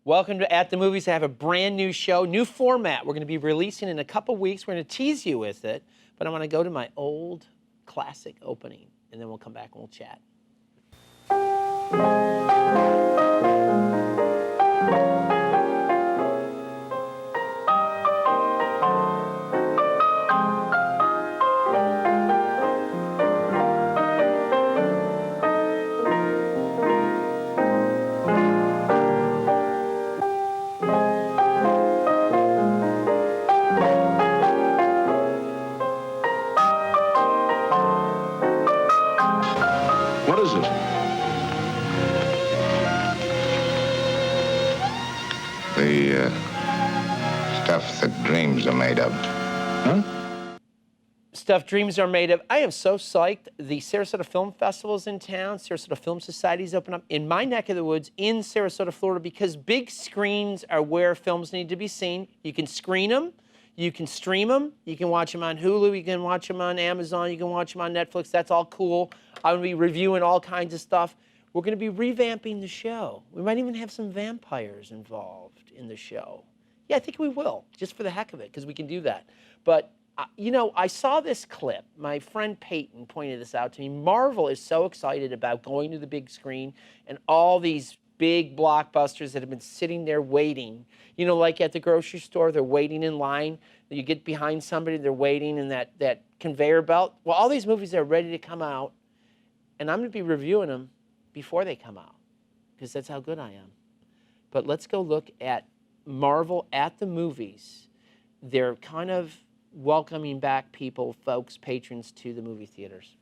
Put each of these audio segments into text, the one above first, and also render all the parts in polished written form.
Welcome to At the Movies. I have a brand new show, new format. We're going to be releasing in a couple weeks. We're going to tease you with it, but I want to go to my old classic opening, and then we'll come back and we'll chat. What is it? The stuff that dreams are made of. Huh? Stuff dreams are made of. I am so psyched. The Sarasota Film Festival is in town. Sarasota Film Society's open up in my neck of the woods in Sarasota, Florida, because big screens are where films need to be seen. You can screen them. You can stream them. You can watch them on Hulu. You can watch them on Amazon. You can watch them on Netflix. That's all cool. I'm going to be reviewing all kinds of stuff. We're going to be revamping the show. We might even have some vampires involved in the show. Yeah, I think we will, just for the heck of it, because we can do that. But, you know, I saw this clip. My friend Peyton pointed this out to me. Marvel is so excited about going to the big screen and all these big blockbusters that have been sitting there waiting. You know, like at the grocery store, they're waiting in line. You get behind somebody, they're waiting in that conveyor belt. Well, all these movies are ready to come out, and I'm going to be reviewing them before they come out, because that's how good I am. But let's go look at Marvel at the movies. They're kind of welcoming back people, folks, patrons to the movie theaters.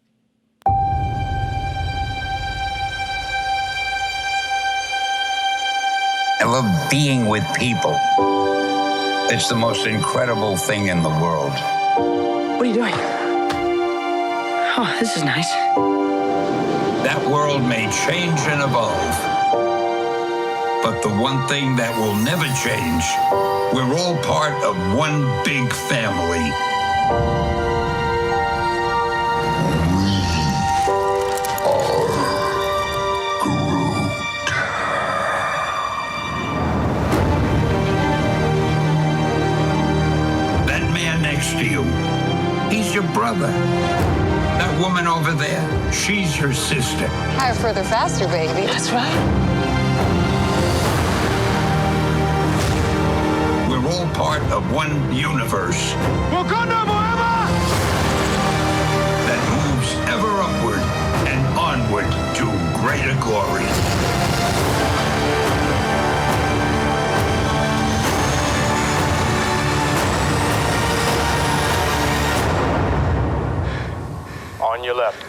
I love being with people. It's the most incredible thing in the world. What are you doing? Oh, this is nice. That world may change and evolve, but the one thing that will never change, we're all part of one big family. To you. He's your brother. That woman over there, she's your sister. Higher, further, faster, baby. That's right. We're all part of one universe. Wakanda forever! That moves ever upward and onward to greater glory. On your left.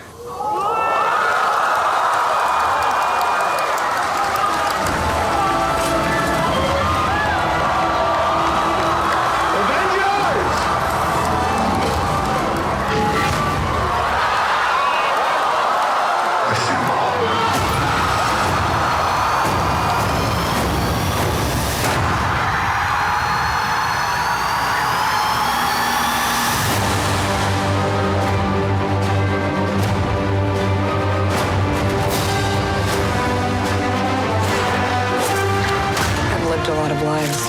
A lot of lives.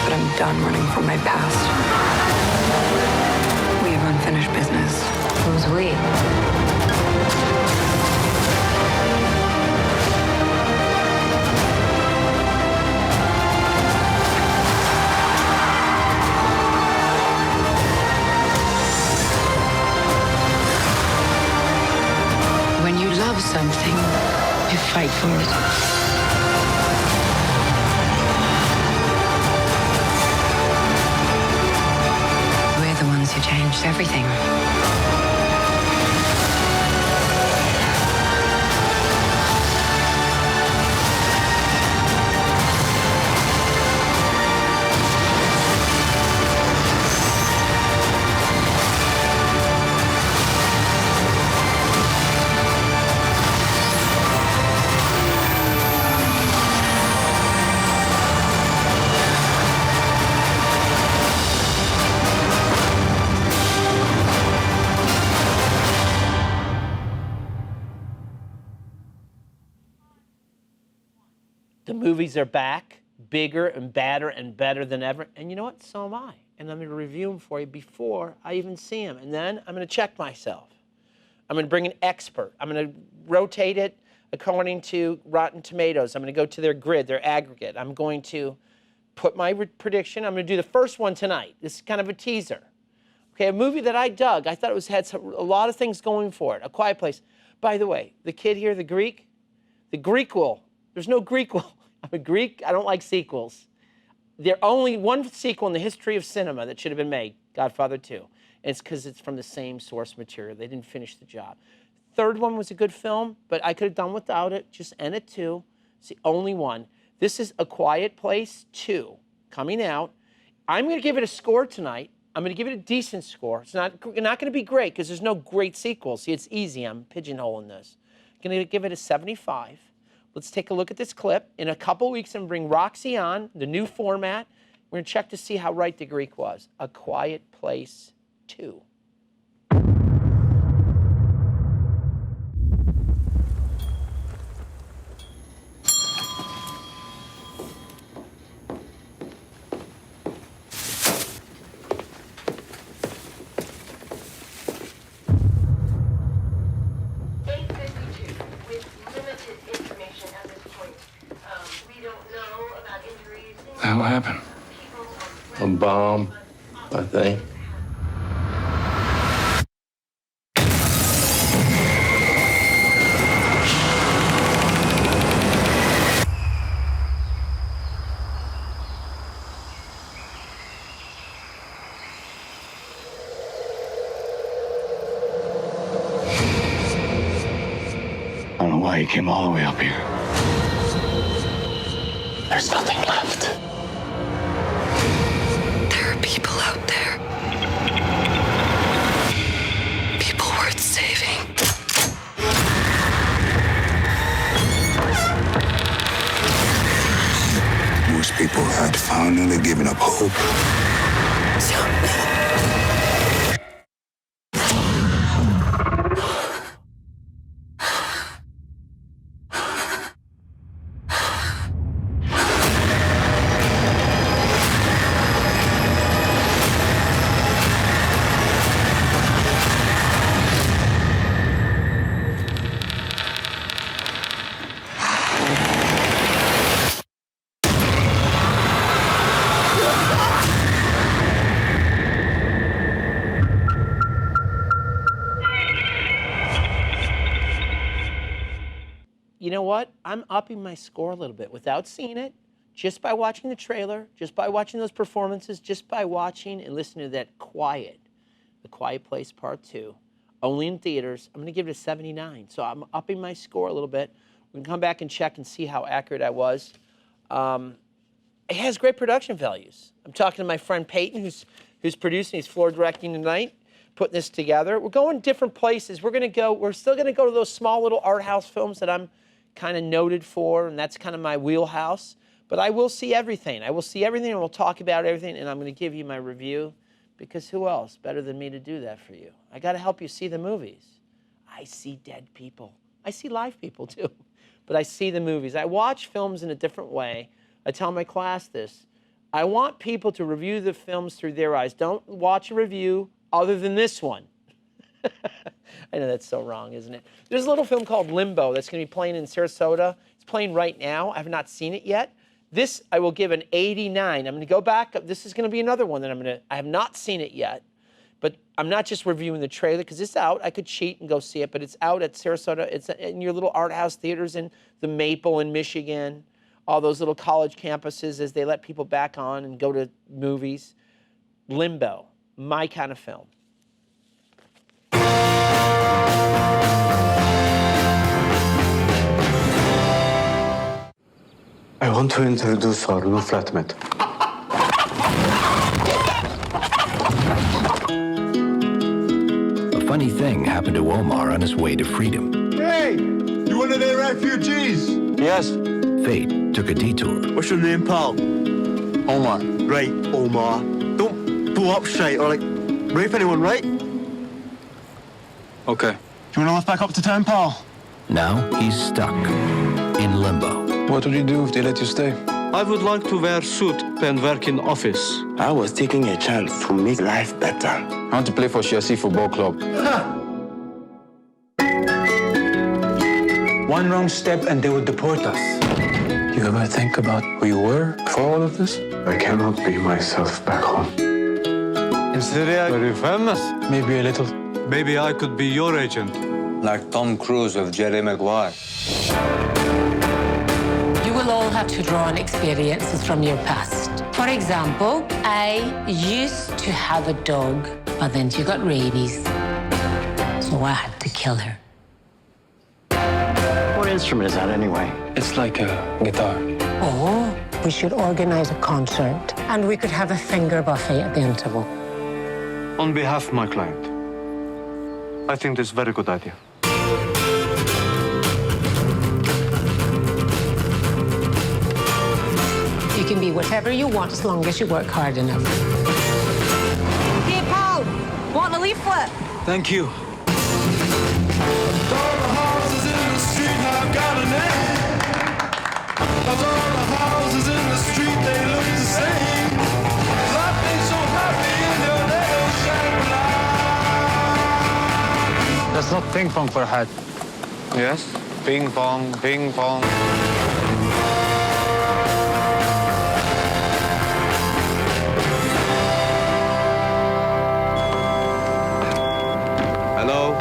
But I'm done running from my past. We have unfinished business. Who's we? When you love something, you fight for it. We're the ones who changed everything. The movies are back, bigger and badder and better than ever. And you know what? So am I. And I'm going to review them for you before I even see them. And then I'm going to check myself. I'm going to bring an expert. I'm going to rotate it according to Rotten Tomatoes. I'm going to go to their grid, their aggregate. I'm going to put my prediction. I'm going to do the first one tonight. This is kind of a teaser. Okay, a movie that I dug. I thought it had a lot of things going for it. A Quiet Place. By the way, the kid here, the Greekquel. There's no Greekquel. I'm a Greek. I don't like sequels. There's only one sequel in the history of cinema that should have been made, Godfather 2. And it's because it's from the same source material. They didn't finish the job. Third one was a good film, but I could have done without it. Just end at 2. It's the only one. This is A Quiet Place 2 coming out. I'm going to give it a score tonight. I'm going to give it a decent score. It's not going to be great because there's no great sequel. See, it's easy. I'm pigeonholing this. I'm going to give it a 75. Let's take a look at this clip. In a couple weeks, I'm going to bring Roxy on, the new format. We're going to check to see how right the Greek was. A Quiet Place 2. What happened? A bomb, I think. I don't know why you came all the way up here. There's nothing left. There are people out there. People worth saving. Most people had finally given up hope. You know what? I'm upping my score a little bit without seeing it, just by watching the trailer, just by watching those performances, just by watching and listening to that The Quiet Place Part 2, only in theaters. I'm going to give it a 79. So I'm upping my score a little bit. We can come back and check and see how accurate I was. It has great production values. I'm talking to my friend Peyton, who's producing. He's floor directing tonight, putting this together. We're going different places. We're still going to go to those small little art house films that I'm kind of noted for, and that's kind of my wheelhouse. But I will see everything. I will see everything, and we'll talk about everything, and I'm going to give you my review, because who else better than me to do that for you? I got to help you see the movies. I see dead people. I see live people, too. But I see the movies. I watch films in a different way. I tell my class this. I want people to review the films through their eyes. Don't watch a review other than this one. I know that's so wrong, isn't it? There's a little film called Limbo that's going to be playing in Sarasota. It's playing right now. I have not seen it yet. This I will give an 89. I'm going to go back. This is going to be another one that I have not seen it yet. But I'm not just reviewing the trailer because it's out. I could cheat and go see it, but it's out at Sarasota. It's in your little art house theaters in the Maple in Michigan, all those little college campuses as they let people back on and go to movies. Limbo, my kind of film. I want to introduce our new flatmate. A funny thing happened to Omar on his way to freedom. Hey! You one of their refugees? Yes. Fate took a detour. What's your name, pal? Omar. Right, Omar. Don't blow up shite or, rape anyone, right? Okay. Do you want to lift back up to 10, pal? Now he's stuck in limbo. What would you do if they let you stay? I would like to wear suit and work in office. I was taking a chance to make life better. I want to play for Chelsea Football Club. One wrong step and they would deport us. You ever think about who you were before all of this? I cannot be myself back home. In Syria, very famous. Maybe a little. Maybe I could be your agent. Like Tom Cruise with Jerry Maguire. You will all have to draw on experiences from your past. For example, I used to have a dog, but then she got rabies. So I had to kill her. What instrument is that anyway? It's like a guitar. Oh, we should organize a concert, and we could have a finger buffet at the interval. On behalf of my client, I think this is a very good idea. You can be whatever you want as long as you work hard enough. Hey, Paul, want a leaflet? Thank you. That's not ping pong, Farhad. Yes? Ping pong, ping pong. Hello?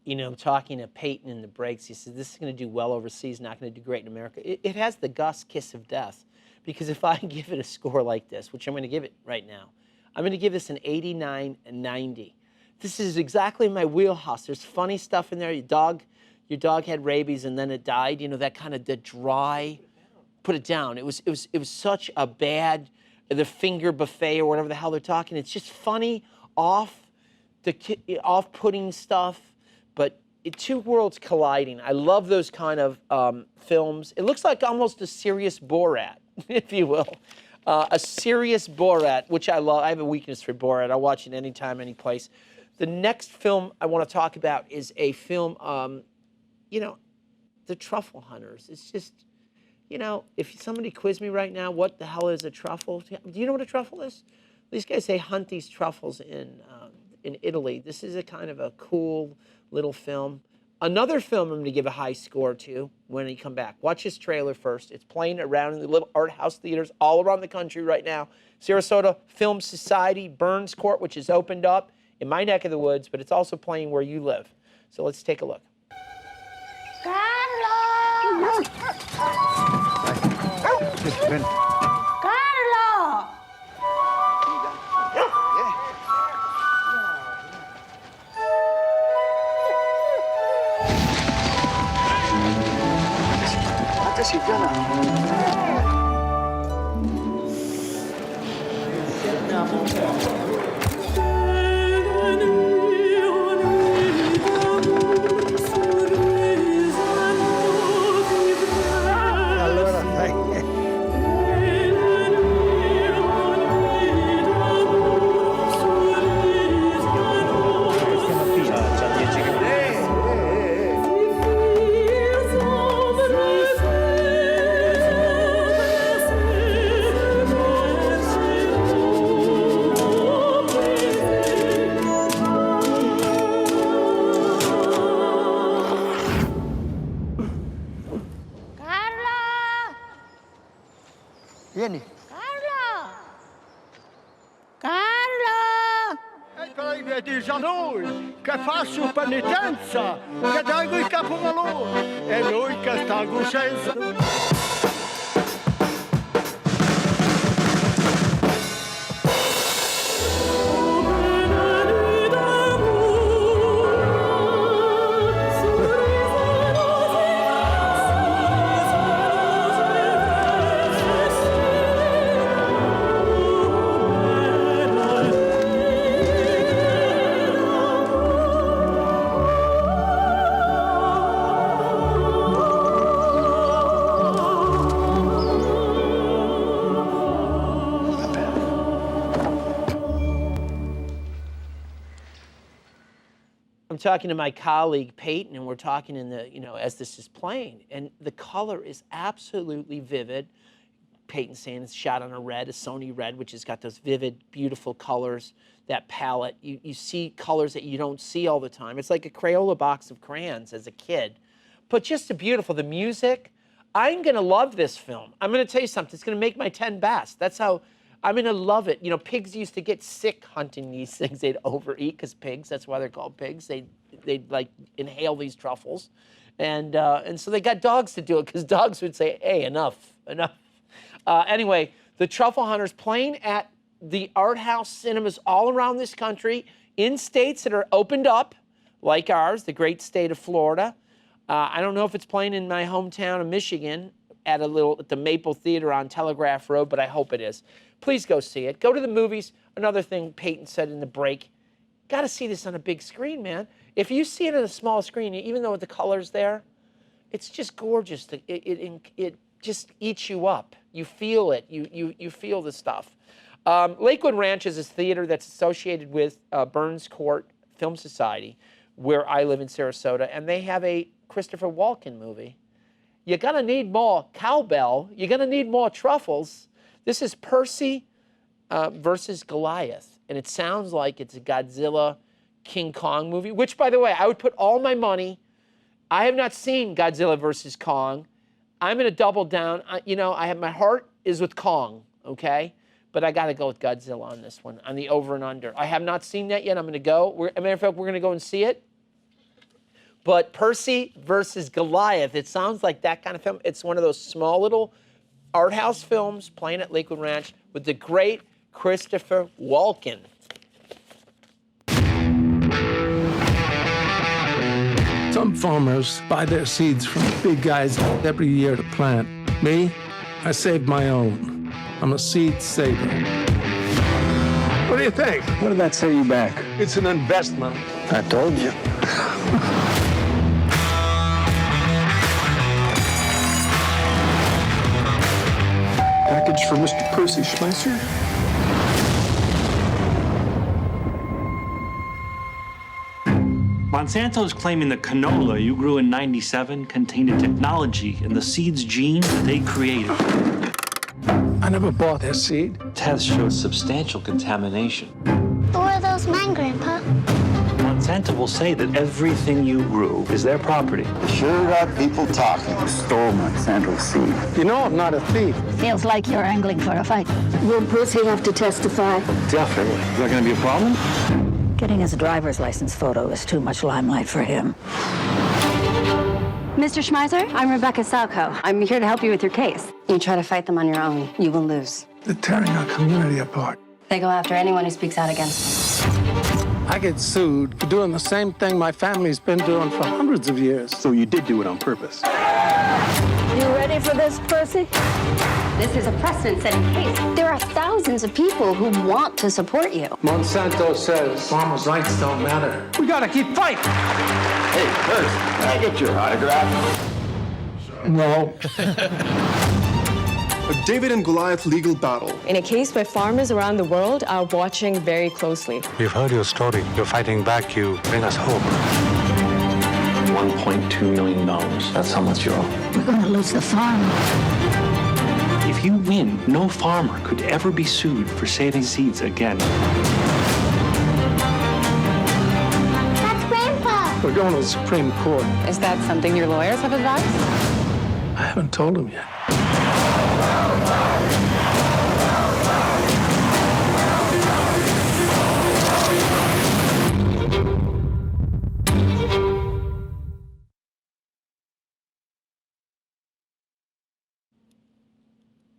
You know, talking to Peyton in the breaks, he said, this is going to do well overseas, not going to do great in America. It has the Gus kiss of death, because if I give it a score like this, which I'm going to give it right now, I'm going to give this an 89-90. This is exactly my wheelhouse. There's funny stuff in there. Your dog had rabies and then it died. You know, that kind of the dry, put it down. It was such a bad, the finger buffet or whatever the hell they're talking. It's just funny, off-putting stuff. But two worlds colliding. I love those kind of films. It looks like almost a serious Borat, if you will. A serious Borat, which I love. I have a weakness for Borat. I'll watch it anytime, any place. The next film I want to talk about is a film, you know, The Truffle Hunters. It's just, you know, if somebody quizzed me right now, what the hell is a truffle? Do you know what a truffle is? These guys, they hunt these truffles in Italy. This is a kind of a cool little film. Another film I'm going to give a high score to when you come back. Watch this trailer first. It's playing around in the little art house theaters all around the country right now. Sarasota Film Society, Burns Court, which is opened up in my neck of the woods, but it's also playing where you live. So let's take a look. Carlo! Carlo! Vieni. Carlo! Carlo! Ecco, vedi, noi che faccio penitenza, che dai il capo a loro, e noi che stiamo senza. talking to my colleague Peyton, and we're talking in the, as this is playing, and the color is absolutely vivid. Peyton's saying it's shot on a Sony red, which has got those vivid, beautiful colors, that palette. You see colors that you don't see all the time. It's like a Crayola box of crayons as a kid. But just beautiful. The music, I'm going to love this film. I'm going to tell you something. It's going to make my 10 best. That's how I'm going to love it. Pigs used to get sick hunting these things. They'd overeat because pigs, that's why they're called pigs. They'd like inhale these truffles. And so they got dogs to do it because dogs would say, hey, enough. Anyway, the Truffle Hunters playing at the art house cinemas all around this country in states that are opened up, like ours, the great state of Florida. I don't know if it's playing in my hometown of Michigan at the Maple Theater on Telegraph Road, but I hope it is. Please go see it. Go to the movies. Another thing Peyton said in the break, got to see this on a big screen, man. If you see it on a small screen, even though the color's there, it's just gorgeous. It just eats you up. You feel it. You feel the stuff. Lakewood Ranch is a theater that's associated with Burns Court Film Society, where I live in Sarasota, and they have a Christopher Walken movie. You're going to need more cowbell. You're going to need more truffles. This is Percy versus Goliath, and it sounds like it's a Godzilla King Kong movie, which, by the way, I would put all my money. I have not seen Godzilla versus Kong. I'm going to double down. My heart is with Kong, okay? But I got to go with Godzilla on this one, on the over and under. I have not seen that yet. I'm going to go. As a matter of fact, we're going to go and see it. But Percy versus Goliath, it sounds like that kind of film. It's one of those small little art house films playing at Lakewood Ranch with the great Christopher Walken. Some farmers buy their seeds from big guys every year to plant. Me, I saved my own. I'm a seed saver. What do you think? What did that set you back? It's an investment. I told you. Package for Mr. Percy Schmeisser. Monsanto is claiming the canola you grew in '97 contained a technology in the seed's gene that they created. I never bought their seed. Tests showed substantial contamination. Who are those men, Grandpa? Monsanto will say that everything you grew is their property. Sure got people talking. Stole Monsanto's seed. You know I'm not a thief. Feels like you're angling for a fight. Will Percy have to testify? Definitely. Is that going to be a problem? Getting his driver's license photo is too much limelight for him. Mr. Schmeiser, I'm Rebecca Salco. I'm here to help you with your case. You try to fight them on your own, you will lose. They're tearing our community apart. They go after anyone who speaks out against them. I get sued for doing the same thing my family's been doing for hundreds of years. So you did do it on purpose. You ready for this, Percy? This is a precedent-setting case. There are thousands of people who want to support you. Monsanto says farmers' rights don't matter. We gotta keep fighting. Hey, Percy, can I get your autograph? No. A David and Goliath legal battle. In a case where farmers around the world are watching very closely. We've heard your story. You're fighting back. You bring us hope. $1.2 million. That's how much you owe. We're gonna lose the farm. If you win, no farmer could ever be sued for saving seeds again. That's Grandpa! We're going to the Supreme Court. Is that something your lawyers have advised? I haven't told him yet.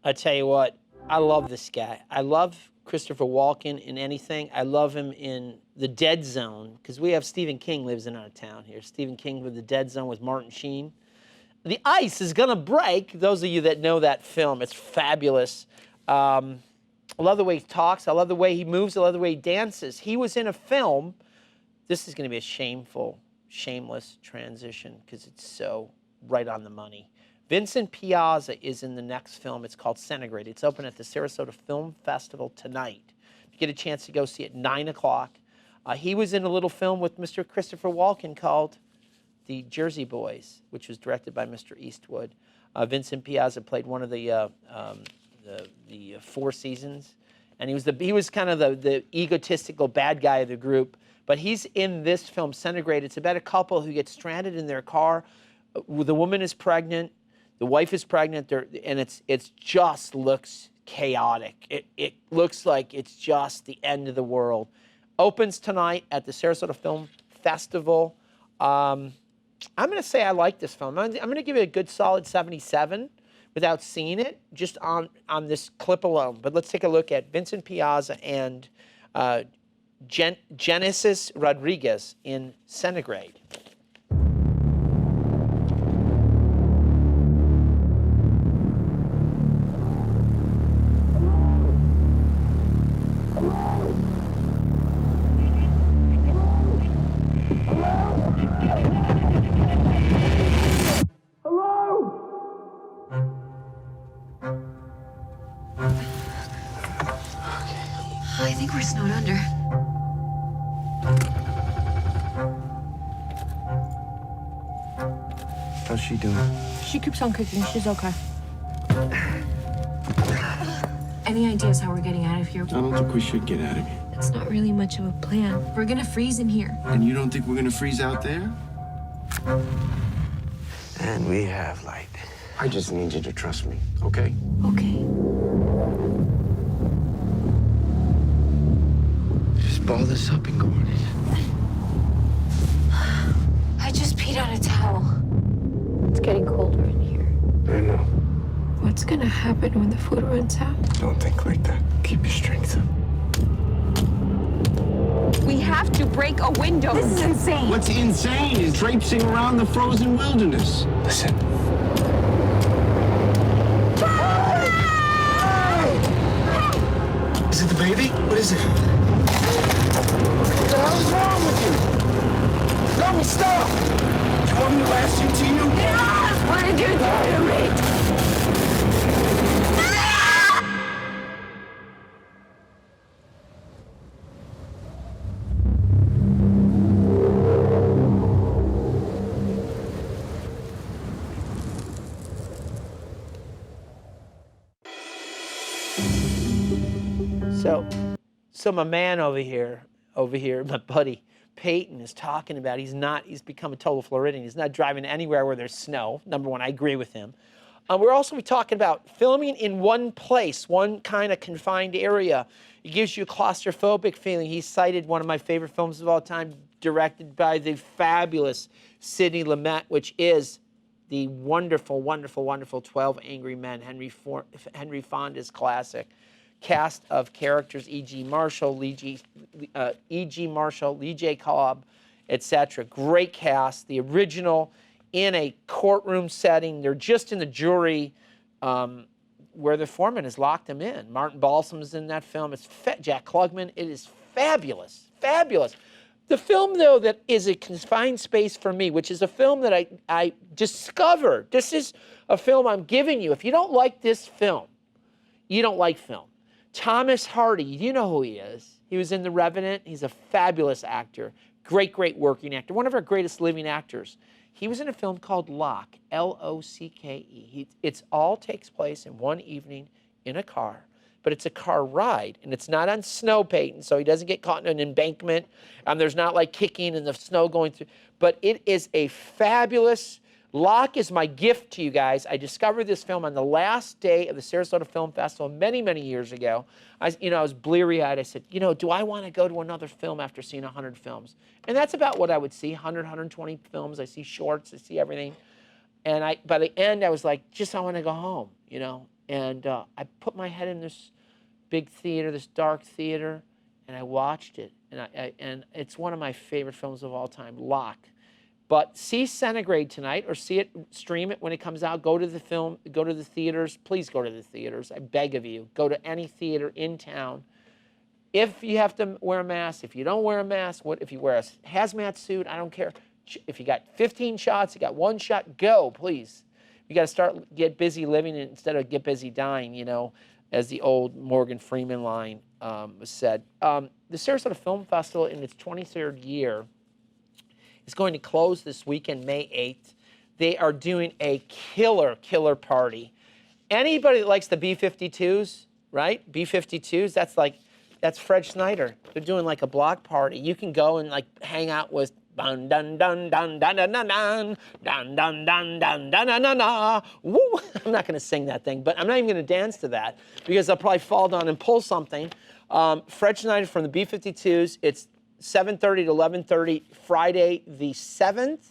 I tell you what, I love this guy. I love Christopher Walken in anything. I love him in The Dead Zone, because we have Stephen King lives in our town here. Stephen King with The Dead Zone with Martin Sheen. The ice is gonna break. Those of you that know that film, it's fabulous. I love the way he talks. I love the way he moves. I love the way he dances. He was in a film. This is gonna be a shameful, shameless transition because it's so right on the money. Vincent Piazza is in the next film. It's called Centigrade. It's open at the Sarasota Film Festival tonight. If you get a chance to go see it, 9 o'clock. He was in a little film with Mr. Christopher Walken called The Jersey Boys, which was directed by Mr. Eastwood. Vincent Piazza played one of the Four Seasons, and he was kind of the egotistical bad guy of the group. But he's in this film, Centigrade. It's about a couple who get stranded in their car. The woman is pregnant, the wife is pregnant, and it just looks chaotic. It looks like it's just the end of the world. Opens tonight at the Sarasota Film Festival. I'm going to say I like this film. I'm going to give it a good solid 77 without seeing it, just on this clip alone. But let's take a look at Vincent Piazza and Genesis Rodriguez in Centigrade. I think we're snowed under. How's she doing? She keeps on kicking. She's okay. Any ideas how we're getting out of here? I don't think we should get out of here. It's not really much of a plan. We're gonna freeze in here. And you don't think we're gonna freeze out there? And we have light. I just need you to trust me, okay? Okay. Just ball this up and go on it. I just peed on a towel. It's getting colder in here. I know. What's gonna happen when the food runs out? Don't think like that. Keep your strength up. We have to break a window. This is insane. What's insane is traipsing around the frozen wilderness. Listen. Is it the baby? What is it? What the hell is wrong with you? Let me stop! Do you want me to lash into you? Yes! What did you do to me? So my man over here, my buddy Peyton is talking about he's become a total Floridian. He's not driving anywhere where there's snow. Number one, I agree with him. We're also talking about filming in one place, one kind of confined area. It gives you a claustrophobic feeling. He cited one of my favorite films of all time, directed by the fabulous Sidney Lumet, which is the wonderful, wonderful, wonderful 12 Angry Men, Henry Fonda's classic. Cast of characters: E.G. Marshall, Lee J. Cobb, etc. Great cast. The original in a courtroom setting. They're just in the jury where the foreman has locked them in. Martin Balsam's in that film. It's Jack Klugman. It is fabulous, fabulous. The film, though, that is a confined space for me, which is a film that I discovered. This is a film I'm giving you. If you don't like this film, you don't like film. Thomas Hardy, you know who he is. He was in The Revenant. He's a fabulous actor. Great, great working actor. One of our greatest living actors. He was in a film called Locke, L-O-C-K-E. It all takes place in one evening in a car, but it's a car ride, and it's not on snow, Peyton, so he doesn't get caught in an embankment. There's not like kicking and the snow going through, but it is a fabulous. Locke is my gift to you guys. I discovered this film on the last day of the Sarasota Film Festival many, many years ago. I was bleary-eyed. I said, do I want to go to another film after seeing 100 films? And that's about what I would see, 100, 120 films. I see shorts. I see everything. And by the end, I was like, I want to go home, And I put my head in this big theater, this dark theater, and I watched it. And it's one of my favorite films of all time, Locke. But see Centigrade tonight, or stream it when it comes out. Go to the theaters. Please go to the theaters. I beg of you. Go to any theater in town. If you have to wear a mask, if you don't wear a mask, if you wear a hazmat suit, I don't care. If you got 15 shots, you got one shot, go, please. You got to get busy living instead of get busy dying, as the old Morgan Freeman line. was said. The Sarasota Film Festival, in its 23rd year, is going to close this weekend, May 8th. They are doing a killer party. Anybody that likes the B-52s, right? B-52s, that's Fred Snyder. They're doing like a block party. You can go and like hang out with dun dun dun dun dun dun dun dun dun dun dun dun dun dun dun dun. Woo! I'm not going to sing that thing, but I'm not even going to dance to that because I'll probably fall down and pull something. Fred Schneider from the B-52s. It's 7:30 to 11:30, Friday the 7th.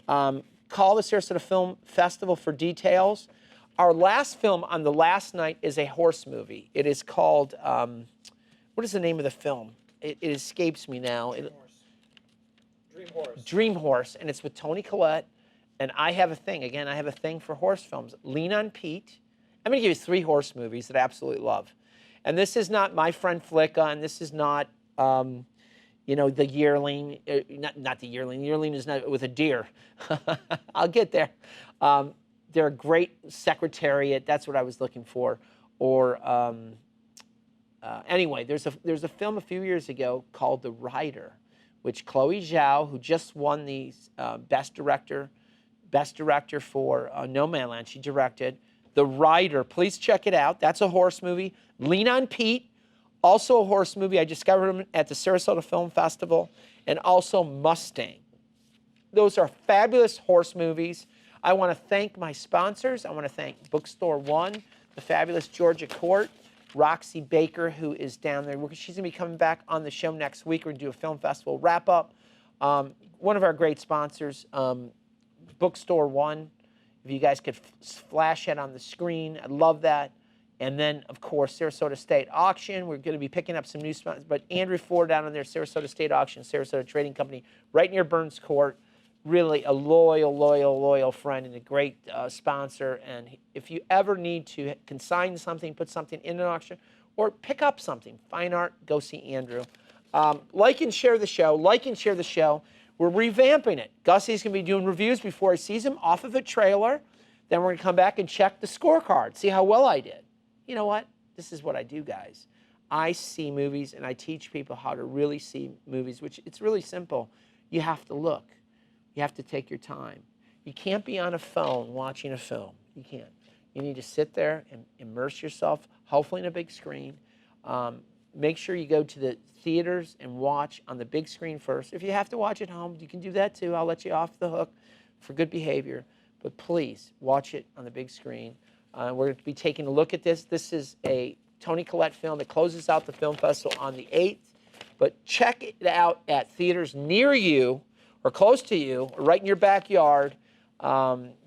Call the Sarasota Film Festival for details. Our last film on the last night is a horse movie. It is called, what is the name of the film? It escapes me now. Dream Horse, and it's with Toni Collette. And I have a thing for horse films. Lean on Pete. I'm going to give you 3 horse movies that I absolutely love. And this is not My Friend Flicka, and this is not, you know, The Yearling. Not The Yearling. The Yearling is not with a deer. I'll get there. They're a great Secretariat. That's what I was looking for. Or anyway, there's a film a few years ago called The Rider, which Chloe Zhao, who just won the Best Director for No Man's Land, she directed. The Rider, please check it out. That's a horse movie. Lean on Pete, also a horse movie. I discovered him at the Sarasota Film Festival. And also Mustang. Those are fabulous horse movies. I want to thank my sponsors. I want to thank Bookstore One, the fabulous Georgia Court, Roxy Baker, who is down there. She's going to be coming back on the show next week. We're going to do a film festival wrap-up. One of our great sponsors, Bookstore One. If you guys could flash it on the screen, I'd love that. And then, of course, Sarasota State Auction. We're going to be picking up some new sponsors. But Andrew Ford down on there, Sarasota State Auction, Sarasota Trading Company, right near Burns Court. Really a loyal friend and a great sponsor. And if you ever need to consign something, put something in an auction, or pick up something, fine art, go see Andrew. Like and share the show. We're revamping it. Gussie's going to be doing reviews before he sees them off of a trailer. Then we're going to come back and check the scorecard, see how well I did. You know what? This is what I do, guys. I see movies and I teach people how to really see movies, which it's really simple. You have to look. You have to take your time. You can't be on a phone watching a film. You can't. You need to sit there and immerse yourself, hopefully in a big screen. Make sure you go to the theaters and watch on the big screen first. If you have to watch at home, you can do that too. I'll let you off the hook for good behavior. But please, watch it on the big screen. We're going to be taking a look at this. This is a Toni Collette film that closes out the film festival on the 8th. But check it out at theaters near you, or close to you, or right in your backyard.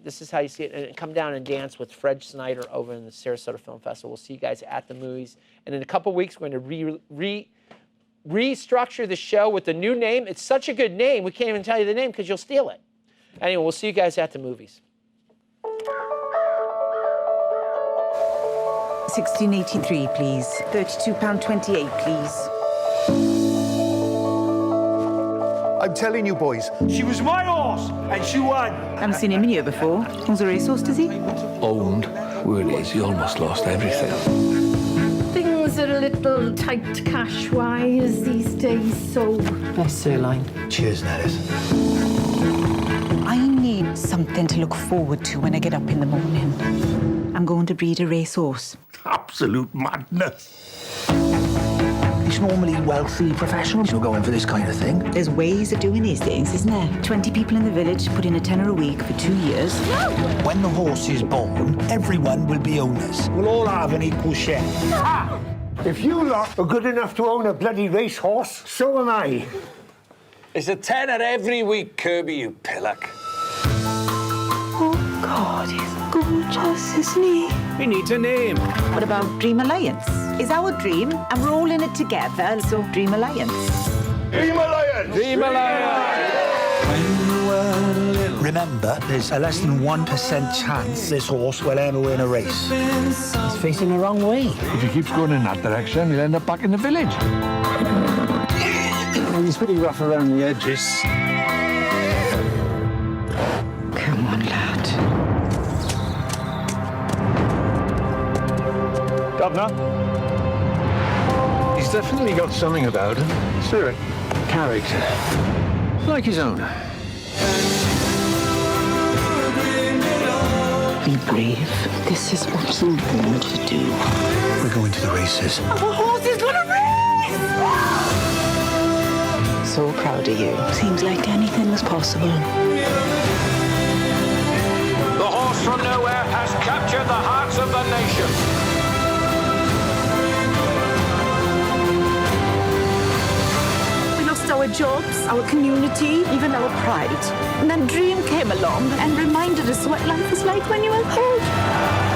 This is how you see it. And come down and dance with Fred Snyder over in the Sarasota Film Festival. We'll see you guys at the movies. And in a couple weeks, we're going to restructure the show with a new name. It's such a good name, we can't even tell you the name because you'll steal it. Anyway, we'll see you guys at the movies. £16.83, please. £32.28, please. I'm telling you, boys, she was my horse, and she won. I haven't seen him in here before. Owns a racehorse, does he? Owned. Word is, he almost lost everything. Things are a little tight cash-wise these days, so... Nice sirloin. Cheers, Nettis. I need something to look forward to when I get up in the morning. I'm going to breed a racehorse. Absolute madness. It's normally wealthy professionals who go in for this kind of thing. There's ways of doing these things, isn't there? 20 people in the village put in a tenner a week for 2 years. No! When the horse is born, everyone will be owners. We'll all have an equal share. Ah! If you lot are good enough to own a bloody racehorse, so am I. It's a tenner every week, Kirby, you pillock. Oh, God, he's gorgeous, isn't he? He needs a name. What about Dream Alliance? Is our dream, and we're all in it together, so Dream Alliance. Dream Alliance! Dream Alliance! Remember, there's a less than 1% chance this horse will ever win a race. He's facing the wrong way. If he keeps going in that direction, he'll end up back in the village. Well, he's pretty rough around the edges. Come on, lad. Governor? He's definitely got something about him. Spirit, character, like his own. Be brave. This is what you're born to do. We're going to the races. Our horse is gonna race! So proud of you. Seems like anything was possible. The horse from nowhere has captured the hearts of the nation. Our jobs, our community, even our pride. And then Dream came along and reminded us what life is like when you're old.